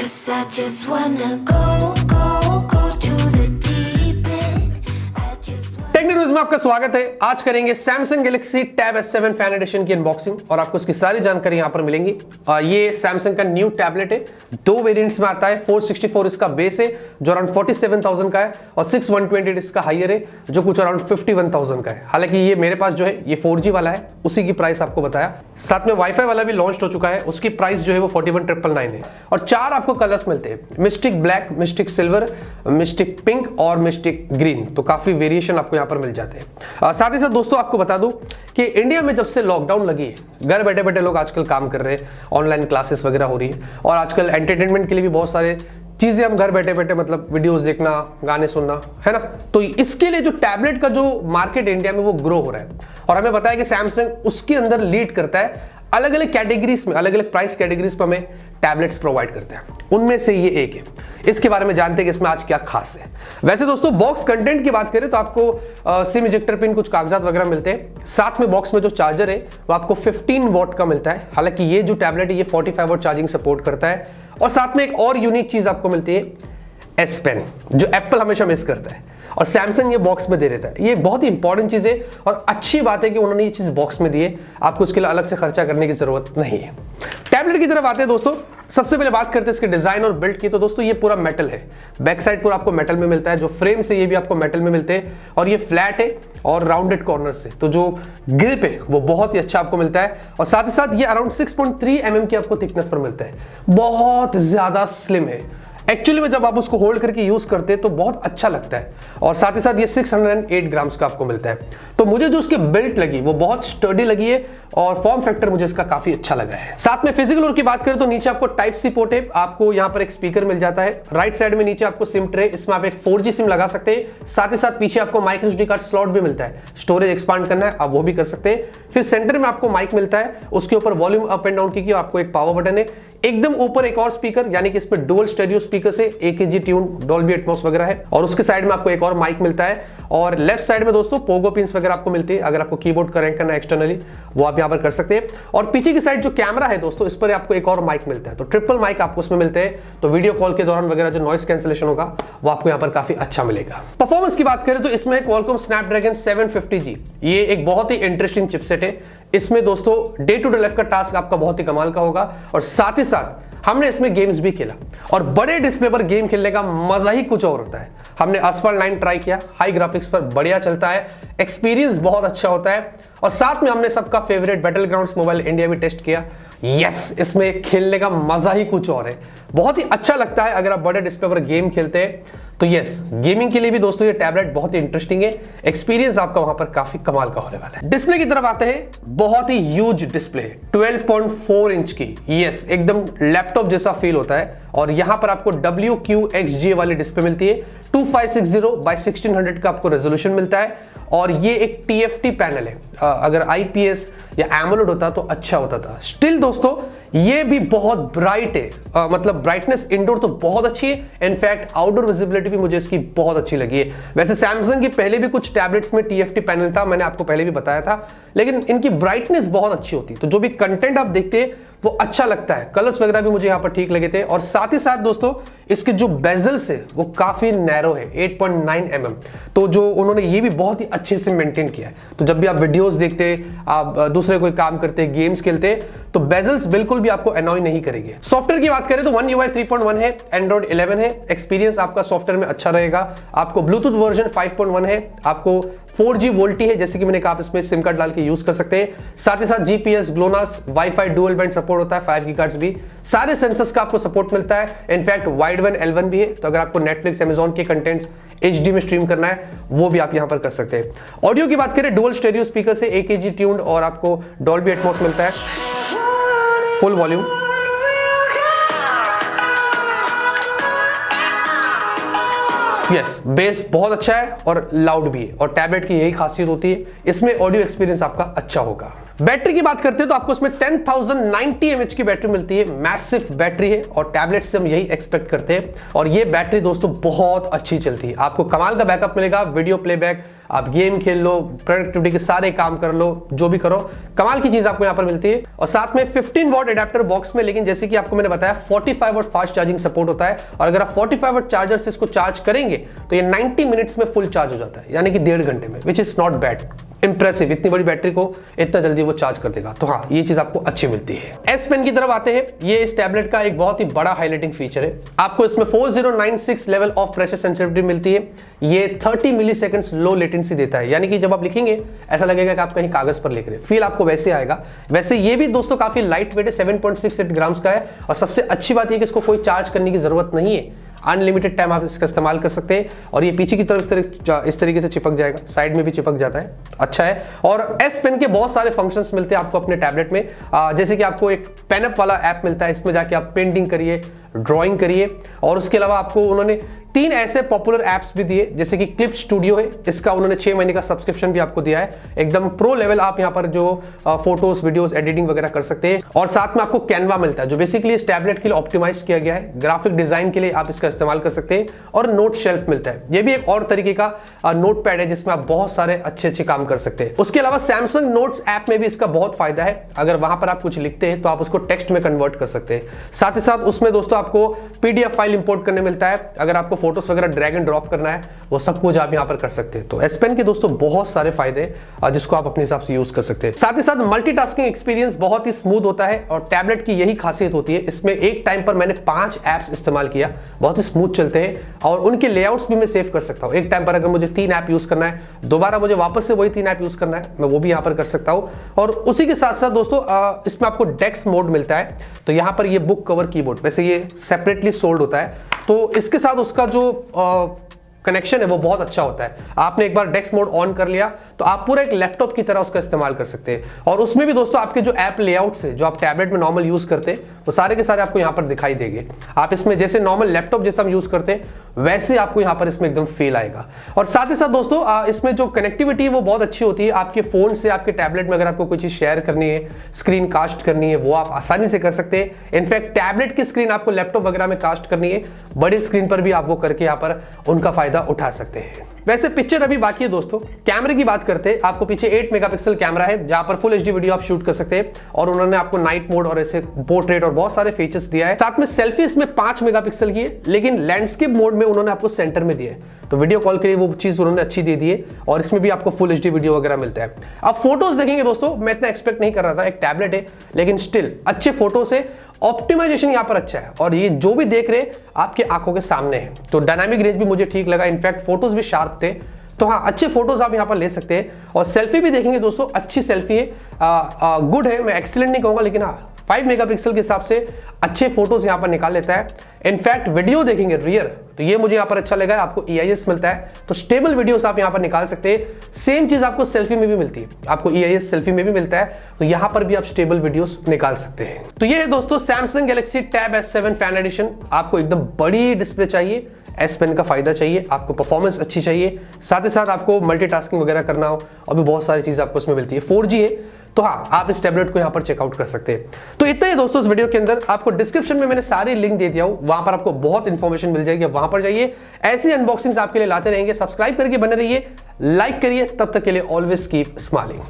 'Cause I just wanna go to the deep end. I just wanna... techno news में आपका स्वागत है। आज करेंगे Samsung Galaxy Tab S7 fan edition की अनबॉक्सिंग और आपको इसकी सारी जानकारी यहां पर मिलेंगी। ये सैमसंग का न्यू टैबलेट है, दो वेरिएंट्स में आता है। 464 इसका बेस है जो अराउंड 47,000 का है और 6128 इसका हायर है जो कुछ अराउंड 51,000 का है। हालांकि ये मेरे पास जो है ये 4G वाला है, उसी की प्राइस आपको बताया। साथ में वाईफाई वाला भी लॉन्च हो चुका है, उसकी प्राइस जो है वो 41,999 है और चार आपको कलर्स मिलते हैं, mistake black, mistake silver, mistake pink और मिस्टिक ग्रीन। तो काफी वेरिएशन आपको यहाँ पर मिल जाते हैं। साथ ही साथ दोस्तों आपको बता दूं कि इंडिया में जब से लॉकडाउन लगी है, घर बैठे बैठे लोग आजकल काम कर रहे हैं, ऑनलाइन क्लासेस वगैरह हो रही है और आजकल एंटरटेनमेंट के लिए भी बहुत सारे चीजें हम घर बैठे बैठे मतलब वीडियोस देखना, गाने सुनना, है ना। तो इसके लिए जो टैबलेट का जो मार्केट इंडिया में वो ग्रो हो रहा है और हमें बताया कि सैमसंग उसके अंदर लीड करता है। अलग अलग कैटेगरीज में, अलग अलग प्राइस कैटेगरीज पर हमें टैबलेट्स प्रोवाइड करते हैं, उनमें से ये एक है। इसके बारे में जानते हैं कि इसमें आज क्या खास है। वैसे दोस्तों बॉक्स कंटेंट की बात करें तो आपको सिम इजेक्टर पिन, कुछ कागजात वगैरह मिलते हैं। साथ में बॉक्स में जो चार्जर है वो आपको 15 वॉट का मिलता है। हालांकि ये जो टैबलेट है ये 45 वॉट चार्जिंग सपोर्ट करता है और साथ में एक और यूनिक चीज आपको मिलती है, एस पेन, जो एप्पल हमेशा मिस करता है और सैमसंग ये बॉक्स में दे देता है। ये बहुत ही इंपॉर्टेंट चीज है और अच्छी बात है कि उन्होंने ये चीज बॉक्स में दी है, आपको इसके लिए अलग से खर्चा करने की जरूरत नहीं है। टैबलेट की तरफ आते हैं दोस्तों। सबसे पहले बात करते हैं इसके डिजाइन और बिल्ड की। तो दोस्तों ये पूरा मेटल है, बैक साइड पूरा आपको मेटल में मिलता है, जो फ्रेम से ये भी आपको मेटल में मिलते हैं और ये फ्लैट है और राउंडेड कॉर्नर से, तो जो ग्रिप है वो बहुत ही अच्छा आपको मिलता है और साथ ही साथ ये अराउंड 6.3 mm की आपको थिकनेस पर मिलता है। बहुत ज्यादा स्लिम है एक्चुअली में, जब आप उसको होल्ड करके यूज करते हैं तो बहुत अच्छा लगता है और साथ ही साथ ये 608 ग्राम्स का आपको मिलता है। तो मुझे जो उसकी बिल्ट लगी वो बहुत स्टर्डी लगी है और फॉर्म फैक्टर मुझे इसका काफी अच्छा लगा है। साथ में फिजिकल और की बात करें तो नीचे आपको टाइप सी पोर्ट है, आपको यहाँ पर एक स्पीकर मिल जाता है। राइट साइड में नीचे आपको सिम ट्रे, इसमें आप एक 4G सिम लगा सकते हैं। साथ ही साथ पीछे आपको माइक्रो SD कार्ड स्लॉट भी मिलता है, स्टोरेज एक्सपांड करना है आप वो भी कर सकते हैं। फिर सेंटर में आपको माइक मिलता है, उसके ऊपर वॉल्यूम अप एंड डाउन की आपको एक पावर बटन है। एकदम ऊपर एक और स्पीकर, यानी कि इसमें डुअल स्टेरियो स्पीकर से AKG ट्यून, डॉल्बी एटमॉस वगैरह है और उसके साइड में आपको एक और माइक मिलता है और लेफ्ट साइड में दोस्तों पोगो पिन्स वगैरह आपको मिलती है। अगर आपको कीबोर्ड कनेक्ट करना है एक्सटर्नली वो आप यहां पर कर सकते हैं और पीछे की साइड जो कैमरा है दोस्तों इस पर आपको एक और माइक मिलता है, तो ट्रिपल माइक आपको उसमें मिलते हैं। तो वीडियो कॉल के दौरान वगैरह जो नॉइस कैंसिलेशन होगा वो आपको यहां पर काफी अच्छा मिलेगा। परफॉर्मेंस की बात करें तो इसमें क्वालकॉम स्नैपड्रैगन 750G, ये एक बहुत ही इंटरेस्टिंग चिपसेट है। इसमें दोस्तों डे टू डे लाइफ का टास्क आपका बहुत ही कमाल का होगा और साथ ही साथ हमने इसमें गेम्स भी खेला और बड़े डिस्प्ले पर गेम खेलने का मजा ही कुछ और होता है। हमने असफाल्ट 9 ट्राई किया, हाई ग्राफिक्स पर बढ़िया चलता है, एक्सपीरियंस बहुत अच्छा होता है और साथ में हमने सबका favourite battle grounds mobile India भी टेस्ट किया। यस, इसमें खेलने का मजा ही कुछ और है, बहुत ही अच्छा लगता है अगर आप बड़े डिस्प्ले पर गेम खेलते हैं। तो यस, गेमिंग के लिए भी दोस्तों ये टैबलेट बहुत ही इंटरेस्टिंग है, एक्सपीरियंस आपका वहां पर काफी कमाल का होने वाला है। डिस्प्ले की तरफ आते हैं, बहुत ही ह्यूज डिस्प्ले, 12.4 इंच की। यस, एकदम लैपटॉप जैसा फील होता है और यहां पर आपको WQXGA वाली डिस्प्ले मिलती है। 2560x1600 का आपको रेजोल्यूशन मिलता है और ये एक TFT पैनल है। अगर IPS या एमोलेड होता तो अच्छा होता था। स्टिल दोस्तों ये भी बहुत ब्राइट है, मतलब ब्राइटनेस इंडोर तो बहुत अच्छी है, इनफैक्ट आउटडोर विजिबिलिटी भी मुझे इसकी बहुत अच्छी लगी है। वैसे सैमसंग की पहले भी कुछ टैबलेट्स में TFT पैनल था, मैंने आपको पहले भी बताया था, लेकिन इनकी ब्राइटनेस बहुत अच्छी होती है, तो जो भी कंटेंट आप देखते हैं वो अच्छा लगता है। कलर्स वगैरह भी मुझे यहाँ पर ठीक लगे थे और साथ ही साथ दोस्तों इसके जो बेजल्स है वो काफी नैरो है, 8.9 mm, तो जो उन्होंने ये भी बहुत ही अच्छे से मेंटेन किया है। तो जब भी आप वीडियोस देखते, आप दूसरे कोई काम करते, गेम्स खेलते, तो बेजल्स बिल्कुल भी आपको अनॉय नहीं करेंगे। सॉफ्टवेयर की बात करें तो One UI 3.1 है, Android 11 है, एक्सपीरियंस आपका सॉफ्टवेयर में अच्छा रहेगा। आपको ब्लूटूथ वर्जन 5.1 है, आपको 4G वोल्टी है, जैसे कि मैंने कहा आप इसमें सिम कार्ड डाल के यूज कर सकते हैं। साथ ही साथ GPS, GLONASS, wifi dual band support होता है, 5 गीगाहर्ट्ज भी, सारे सेंसर्स का आपको सपोर्ट मिलता है। इनफैक्ट वाइड वन L1 भी है, तो अगर आपको नेटफ्लिक्स, अमेजॉन के कंटेंट्स HD में स्ट्रीम करना है वो भी आप यहां पर कर सकते हैं। ऑडियो की बात करें, डुअल स्टेरियो स्पीकर से AKG ट्यून्ड और आपको डॉल्बी एटमॉस मिलता है, फुल वॉल्यूम। यस, बेस बहुत अच्छा है और लाउड भी है और टैबलेट की यही खासियत होती है, इसमें ऑडियो एक्सपीरियंस आपका अच्छा होगा। बैटरी की बात करते हैं तो आपको इसमें 10,090 mAh की बैटरी मिलती है, मैसिव बैटरी है और टैबलेट से हम यही एक्सपेक्ट करते हैं और ये बैटरी दोस्तों बहुत अच्छी चलती है, आपको कमाल का बैकअप मिलेगा, वीडियो प्लेबैक, आप गेम खेल लो, प्रोडक्टिविटी के सारे काम कर लो, जो भी करो, कमाल की चीज आपको यहाँ पर मिलती है। और साथ में 15 वॉट एडेप्टर बॉक्स में, लेकिन जैसे कि आपको मैंने बताया 45 वॉट फास्ट चार्जिंग सपोर्ट होता है, और अगर आप 45 वॉट चार्जर से इसको चार्ज करेंगे तो ये 90 मिनट्स में फुल चार्ज हो जाता है, यानी कि 1.5 घंटे में, which is not bad, impressive. इतनी बड़ी बैटरी को इतना जल्दी वो चार्ज कर देगा, तो हाँ ये चीज आपको अच्छी मिलती है। एस पेन की तरफ आते हैं, ये इस टैबलेट का एक बहुत ही बड़ा हाईलाइटिंग फीचर है। आपको इसमें 4096 लेवल ऑफ प्रेशर सेंसिटिविटी मिलती है। ये 30 मिली सेकेंड्स लो लेटेंसी देता है, यानी कि जब आप लिखेंगे ऐसा लगेगा कि आप कहीं कागज पर लिख रहे हैं, फील आपको वैसे आएगा। वैसे ये भी दोस्तों काफी लाइट वेट है, 7.68 ग्राम्स का है, और सबसे अच्छी बात यह कि इसको कोई चार्ज करने की जरूरत नहीं है, अनलिमिटेड टाइम आप इसका इस्तेमाल कर सकते हैं। और ये पीछे की तरफ इस तरीके से चिपक जाएगा, साइड में भी चिपक जाता है, अच्छा है। और एस पेन के बहुत सारे फंक्शंस मिलते हैं आपको अपने टैबलेट में, जैसे कि आपको एक पेनअप वाला ऐप मिलता है, इसमें जाके आप पेंटिंग करिए, ड्राइंग करिए। और उसके अलावा आपको उन्होंने 3 ऐसे पॉपुलर ऐप्स भी दिए, जैसे कि क्लिप स्टूडियो है, इसका उन्होंने 6 महीने का सब्सक्रिप्शन भी आपको दिया है, एकदम प्रो लेवल आप यहाँ पर जो फोटोज वीडियोस एडिटिंग वगैरह कर सकते हैं। और साथ में आपको कैनवा मिलता है, जो बेसिकली इस टैबलेट के लिए ऑप्टिमाइज किया गया है, ग्राफिक डिजाइन के लिए आप इसका इस्तेमाल कर सकते हैं। और नोट शेल्फ मिलता है, ये भी एक और तरीके का नोट पैड है जिसमें आप बहुत सारे अच्छे काम कर सकते हैं। उसके अलावा सैमसंग नोट्स ऐप में भी इसका बहुत फायदा है, अगर वहां पर आप कुछ लिखते हैं तो आप उसको टेक्स्ट में कन्वर्ट कर सकते हैं। साथ ही साथ उसमें दोस्तों आपको पीडीएफ फाइल इंपोर्ट करने मिलता है, अगर आपको फोटोज वगैरह ड्रैग एंड ड्रॉप करना है, वो सब कुछ आप यहां पर कर सकते हैं। तो एस पेन के दोस्तों बहुत सारे फायदे जिसको आप अपने हिसाब से यूज कर सकते हैं। साथ ही साथ मल्टीटास्किंग एक्सपीरियंस बहुत ही स्मूथ होता है, और टैबलेट की यही खासियत होती है, इसमें एक टाइम पर मैंने 5 ऐप्स इस्तेमाल किया, बहुत ही स्मूथ चलते हैं, और उनके लेआउट्स भी मैं सेव कर सकता हूं। एक टाइम पर अगर मुझे 3 ऐप यूज करना है, दोबारा मुझे वापस से वही 3 ऐप यूज करना है, मैं वो भी यहां पर कर सकता हूं। और उसी के साथ साथ दोस्तों इसमें आपको डेस्क मोड मिलता है, तो यहां पर ये बुक कवर कीबोर्ड, वैसे ये सेपरेटली सोल्ड होता है, तो इसके साथ उसका जो कनेक्शन है वो बहुत अच्छा होता है। आपने एक बार डेस्क मोड ऑन कर लिया तो आप पूरा एक लैपटॉप की तरह उसका इस्तेमाल कर सकते हैं। और उसमें भी दोस्तों आपके जो ऐप लेआउट्स है, जो आप टैबलेट में नॉर्मल यूज करते हैं, वो सारे के सारे आपको यहाँ पर दिखाई देंगे। आप इसमें जैसे नॉर्मल लैपटॉप जैसा हम यूज करते हैं वैसे आपको यहाँ पर इसमें एकदम फील आएगा। और साथ ही साथ दोस्तों इसमें जो कनेक्टिविटी है वो बहुत अच्छी होती है, आपके फोन से आपके टैबलेट में अगर आपको कोई चीज शेयर करनी है, स्क्रीन कास्ट करनी है, वो आप आसानी से कर सकते हैं। इनफैक्ट टैबलेट की स्क्रीन आपको लैपटॉप वगैरह में कास्ट करनी है, बड़ी स्क्रीन पर भी आप वो करके यहाँ पर उनका फायदा उठा सकते हैं। वैसे पिक्चर अभी बाकी है दोस्तों। कैमरे की बात करते हैं, आपको पीछे 8 मेगापिक्सल कैमरा है, जहां पर फुल एचडी वीडियो आप शूट कर सकते हैं, और उन्होंने आपको नाइट मोड और ऐसे पोर्ट्रेट और बहुत सारे फीचर्स दिया है। साथ में सेल्फी इसमें 5 मेगापिक्सल की है, लेकिन लैंडस्केप मोड में उन्होंने आपको सेंटर में दिया है, तो वीडियो कॉल के लिए वो चीज उन्होंने अच्छी दे दी है। और इसमें भी आपको फुल एचडी वीडियो वगैरह मिलता है। अब फोटोज देखेंगे दोस्तों, मैं इतना एक्सपेक्ट नहीं कर रहा था, एक टैबलेट है लेकिन स्टिल अच्छे फोटोज है, ऑप्टिमाइजेशन यहाँ पर अच्छा है, और ये जो भी देख रहे आपके आंखों के सामने है, तो डायनामिक रेंज भी मुझे ठीक लगा, इनफैक्ट फोटोज भी शार्प थे, तो हाँ अच्छे फोटोज आप यहाँ पर ले सकते हैं। और सेल्फी भी देखेंगे दोस्तों, अच्छी सेल्फी है, गुड है, मैं एक्सीलेंट नहीं कहूंगा, लेकिन हाँ 5 मेगापिक्सल के हिसाब से अच्छे फोटोज यहाँ पर निकाल लेता है। इनफैक्ट वीडियो देखेंगे रियर, तो ये मुझे यहाँ पर अच्छा लगा, आपको EIS मिलता है, तो स्टेबल वीडियोस आप यहाँ पर निकाल सकते हैं। सेम चीज आपको सेल्फी में भी मिलती है, आपको EIS सेल्फी में भी मिलता है, तो यहाँ पर भी आप स्टेबल वीडियोस निकाल सकते हैं। तो ये है दोस्तों Samsung Galaxy Tab S7 fan addition. आपको एकदम बड़ी डिस्प्ले चाहिए, एस पेन का फायदा चाहिए, आपको परफॉर्मेंस अच्छी चाहिए, साथ ही साथ आपको मल्टीटास्किंग वगैरह करना हो, और भी बहुत सारी चीजें आपको इसमें मिलती है। 4G है, तो हाँ आप इस टैबलेट को यहाँ पर चेकआउट कर सकते हैं। तो इतना ही दोस्तों इस वीडियो के अंदर। आपको डिस्क्रिप्शन में मैंने सारी लिंक दे दिया हूँ, वहां पर आपको बहुत इंफॉर्मेशन मिल जाएगी, वहां पर जाइए, ऐसी अनबॉक्सिंग्स आपके लिए लाते रहेंगे। सब्सक्राइब करके बने रहिए, लाइक करिए, तब तक के लिए ऑलवेज कीप स्माइलिंग।